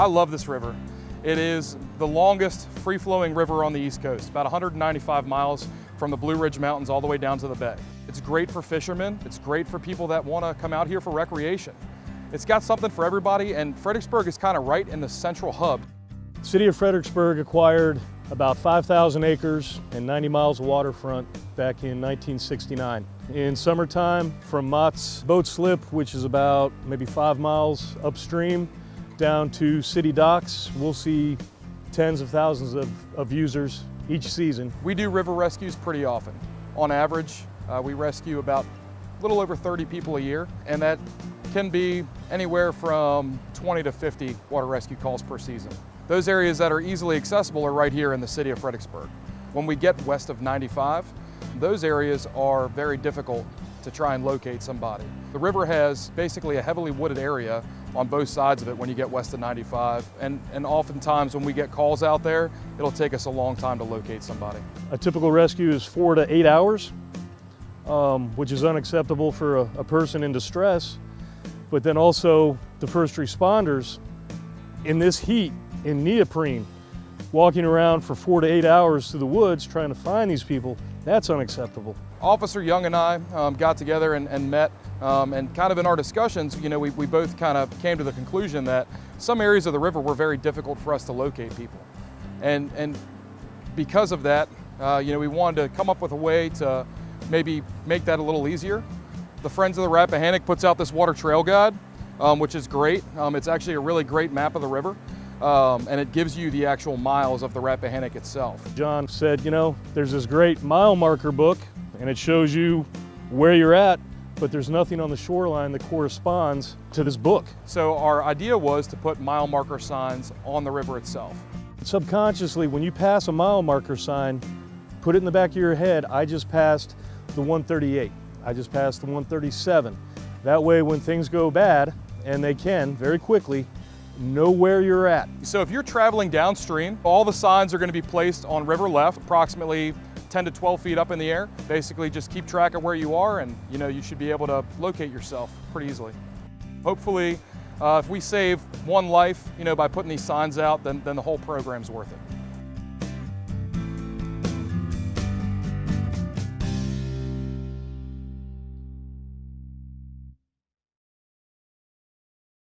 I love this river. It is the longest free-flowing river on the East Coast, about 195 miles from the Blue Ridge Mountains all the way down to the bay. It's great for fishermen. It's great for people that want to come out here for recreation. It's got something for everybody, and Fredericksburg is kind of right in the central hub. The city of Fredericksburg acquired about 5,000 acres and 90 miles of waterfront back in 1969. In summertime, from Mott's boat slip, which is about maybe 5 miles upstream, down to city docks, we'll see tens of thousands of users each season. We do river rescues pretty often. On average, we rescue about a little over 30 people a year, and that can be anywhere from 20 to 50 water rescue calls per season. Those areas that are easily accessible are right here in the city of Fredericksburg. When we get west of 95, those areas are very difficult to try and locate somebody. The river has basically a heavily wooded area on both sides of it when you get west of 95, and oftentimes when we get calls out there, it'll take us a long time to locate somebody. A typical rescue is 4 to 8 hours, which is unacceptable for a person in distress. But then also the first responders in this heat, in neoprene, walking around for 4 to 8 hours through the woods trying to find these people, that's unacceptable. Officer Young and I got together and met, and kind of in our discussions, we both kind of came to the conclusion that some areas of the river were very difficult for us to locate people. And because of that, we wanted to come up with a way to maybe make that a little easier. The Friends of the Rappahannock puts out this water trail guide, which is great. It's actually a really great map of the river, and it gives you the actual miles of the Rappahannock itself. John said, there's this great mile marker book, and it shows you where you're at, but there's nothing on the shoreline that corresponds to this book. So our idea was to put mile marker signs on the river itself. Subconsciously, when you pass a mile marker sign, put it in the back of your head, I just passed the 138. I just passed the 137. That way, when things go bad, and they can very quickly, know where you're at. So if you're traveling downstream, all the signs are going to be placed on river left, approximately 10 to 12 feet up in the air. Basically, just keep track of where you are, and you should be able to locate yourself pretty easily. Hopefully, if we save one life, by putting these signs out, then the whole program's worth it.